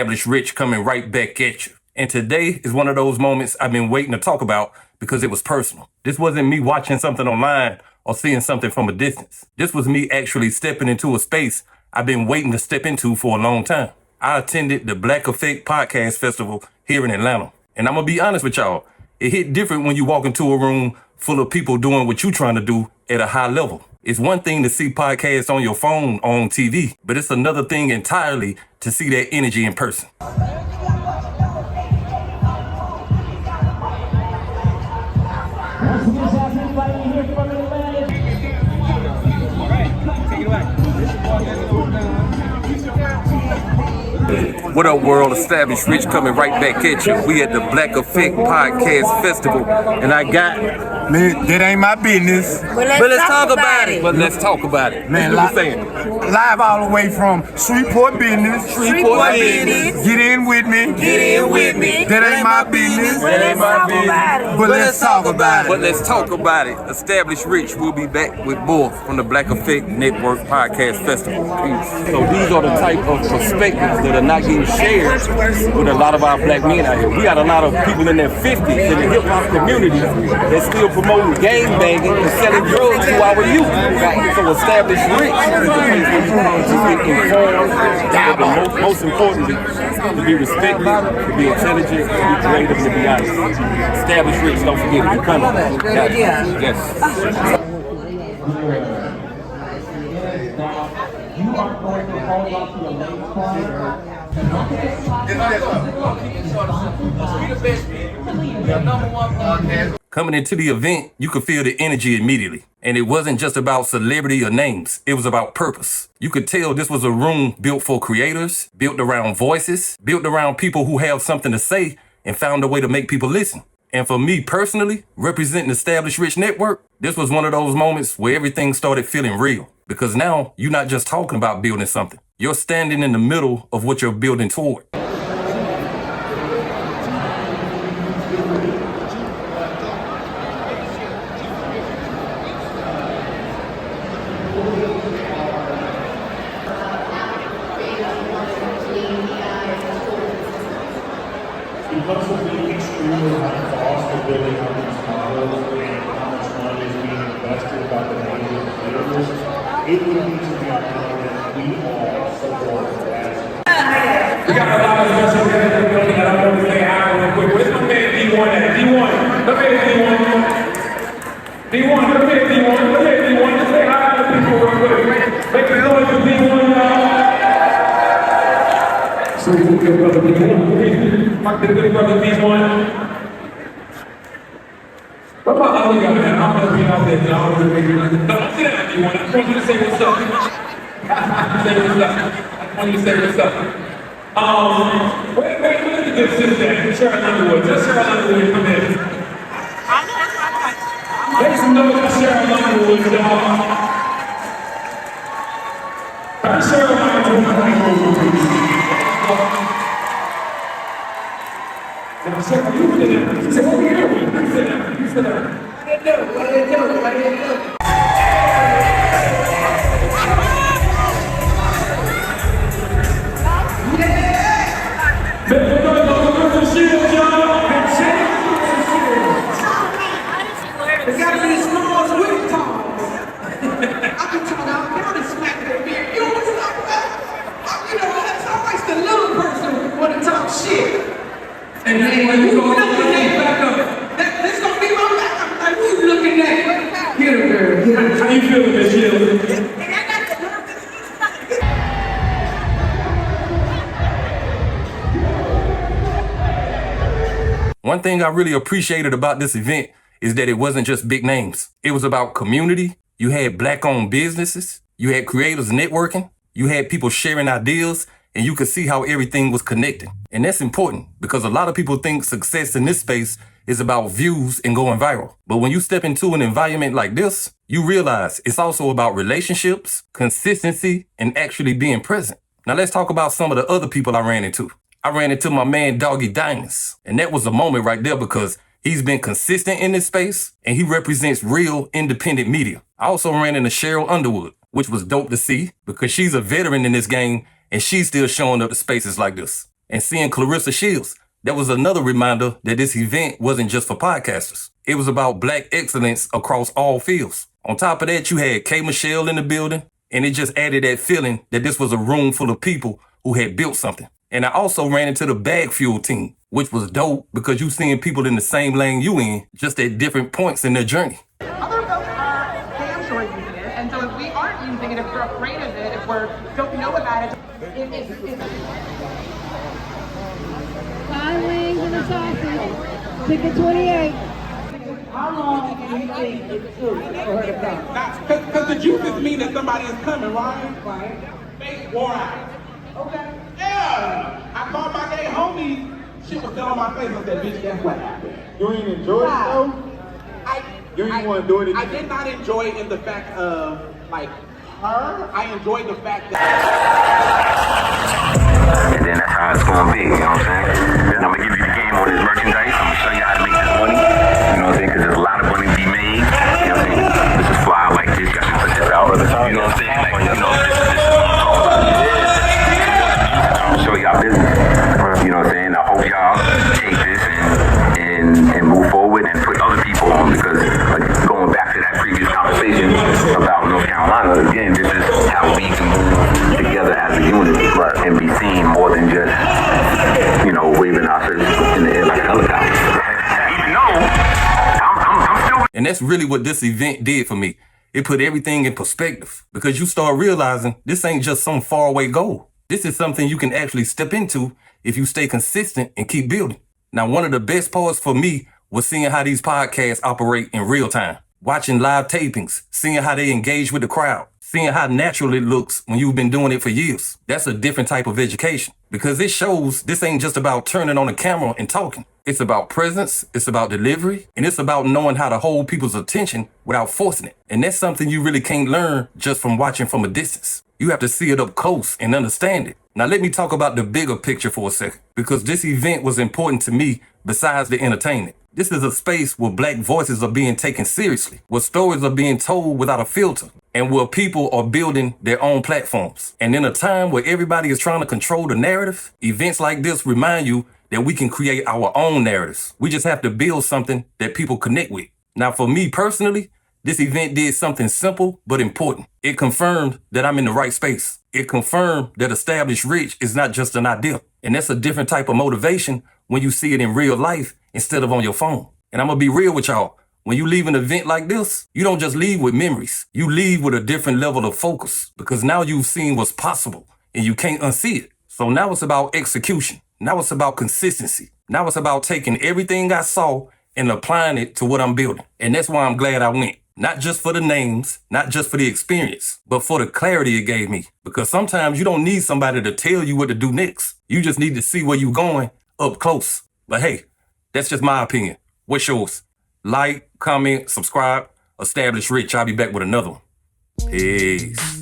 Established Rich coming right back at you. And today is one of those moments I've been waiting to talk about because it was personal. This wasn't me watching something online or seeing something from a distance. This was me actually stepping into a space I've been waiting to step into for a long time. I attended the Black Effect Podcast Festival here in Atlanta. And I'm gonna be honest with y'all, it hit different when you walk into a room full of people doing what you're trying to do at a high level. It's one thing to see podcasts on your phone or on TV, but it's another thing entirely to see that energy in person. What up, world? Established Rich coming right back at you. We at the Black Effect Podcast Festival, and I got... Man, that ain't my business. But let's talk about it. But let's talk about it. Man, live all the way from Shreveport business. Shreveport business. Get in with me. Get in with me. That ain't my business. That ain't my business. But let's talk about it. But let's talk about it. Established Rich will be back with more from the Black Effect Network Podcast Festival. So these are the type of perspectives that are not getting shared with a lot of our black men out here. We got a lot of people in their 50s in the hip hop community that still promoting gang banging and selling drugs to our youth. So Established Rich is the place where you come to get informed, but most importantly, to be respected, to be intelligent, to be creative, and to be honest. Established Rich, don't forget it. You're coming. Yes. You are going to hold on to your legs corner. Coming into the event, you could feel the energy immediately. And it wasn't just about celebrity or names. It was about purpose. You could tell this was a room built for creators, built around voices, built around people who have something to say and found a way to make people listen. And for me personally, representing Established Rich Network, this was one of those moments where everything started feeling real. Because now you're not just talking about building something. You're standing in the middle of what you're building toward. Because of the extremely high cost of building out these models and how much money is being invested by the major players, it would need to be known that we all support that. We got a lot of special guests in the building that I want to say hi real quick. Where's my man D1 at? D1. Come here, D1. D1, come here, D1. Come here, D1. Just say hi to the people real quick. Make some noise for D1, y'all. So we good brother D1. Fuck the good brother D1. What about all y'all, man? I'm gonna be out there, y'all. No, sit down, D1. I just want you to say what's up. Say what's up. I want you to say what's up. Wait, look at this sister, Cheryl Underwood. Just Cheryl Underwood, come in. Make some noise for Cheryl Underwood, y'all. Cheryl Underwood. Now, Cheryl, you sit down. She said, what are you doing? You sit down. You sit down. What are they doing? What are they doing? Claressa Shields, y'all. It's gotta be as small as we talk. I can talk out down and smack their beard. You know what I'm talking about? You know, that's always the little person want to talk shit. And then when you go looking at back up, that's gonna be my back. Like, who you looking at? Get her, girl. Get her. how you feeling, Miss Shields? One thing I really appreciated about this event is that it wasn't just big names. It was about community. You had black-owned businesses. You had creators networking. You had people sharing ideas, and you could see how everything was connected. And that's important because a lot of people think success in this space is about views and going viral. But when you step into an environment like this, you realize it's also about relationships, consistency, and actually being present. Now let's talk about some of the other people I ran into. I ran into my man Doggie Diamonds, and that was a moment right there because he's been consistent in this space and he represents real independent media. I also ran into Cheryl Underwood, which was dope to see because she's a veteran in this game and she's still showing up to spaces like this. And seeing Claressa Shields, that was another reminder that this event wasn't just for podcasters. It was about Black excellence across all fields. On top of that, you had K. Michelle in the building, and it just added that feeling that this was a room full of people who had built something. And I also ran into the Bag Fuel team, which was dope because you seeing people in the same lane you in, just at different points in their journey. Other folks they enjoy using it, and so if we aren't using it, if we're afraid of it, if we don't know about it, Fine wings and a sausage. Ticket 28. how long do you think it took for her to come? Because the juices mean that somebody is coming, right? Right. They wore out. Okay. Yeah. I called my gay homie. She was still on my face. I said, bitch, that's what happened. You ain't enjoy it though? You ain't want to do it I did not enjoy it in the fact of, like, her. I enjoyed the fact that... And then that's how it's gonna be, you know what I'm saying? And I'm gonna give you the game on this merchandise. I'm gonna show you how to make this money. You know what I'm saying? Because there's a lot of money to be made. You know what I'm saying? This is fly like this. You gotta put this out all the time. You know what I'm saying? Like, you know, this is I'm gonna show y'all business. You know what I'm saying? I hope y'all take this and move forward and put other people on, because like going back to that previous conversation about North Carolina, again, this is how we can move together as a unit, but and be seen more than just, you know, waving our shirts in the air like a helicopter. Even though I'm still. And that's really what this event did for me. It put everything in perspective, because you start realizing this ain't just some faraway goal. This is something you can actually step into if you stay consistent and keep building. Now, one of the best parts for me was seeing how these podcasts operate in real time. Watching live tapings, seeing how they engage with the crowd, seeing how natural it looks when you've been doing it for years. That's a different type of education, because it shows this ain't just about turning on the camera and talking. It's about presence, it's about delivery, and it's about knowing how to hold people's attention without forcing it. And that's something you really can't learn just from watching from a distance. You have to see it up close and understand it. Now let me talk about the bigger picture for a second, because this event was important to me besides the entertainment. This is a space where Black voices are being taken seriously, where stories are being told without a filter, and where people are building their own platforms. And in a time where everybody is trying to control the narrative, events like this remind you that we can create our own narratives. We just have to build something that people connect with. Now, for me personally, this event did something simple but important. It confirmed that I'm in the right space. It confirmed that R.I.C.H is not just an idea. And that's a different type of motivation when you see it in real life instead of on your phone. And I'm gonna be real with y'all. When you leave an event like this, you don't just leave with memories. You leave with a different level of focus, because now you've seen what's possible and you can't unsee it. So now it's about execution. Now it's about consistency. Now it's about taking everything I saw and applying it to what I'm building. And that's why I'm glad I went. Not just for the names, not just for the experience, but for the clarity it gave me. Because sometimes you don't need somebody to tell you what to do next. You just need to see where you're going up close. But hey, that's just my opinion. What's yours? Like, comment, subscribe. R.I.C.H. I'll be back with another one. Peace.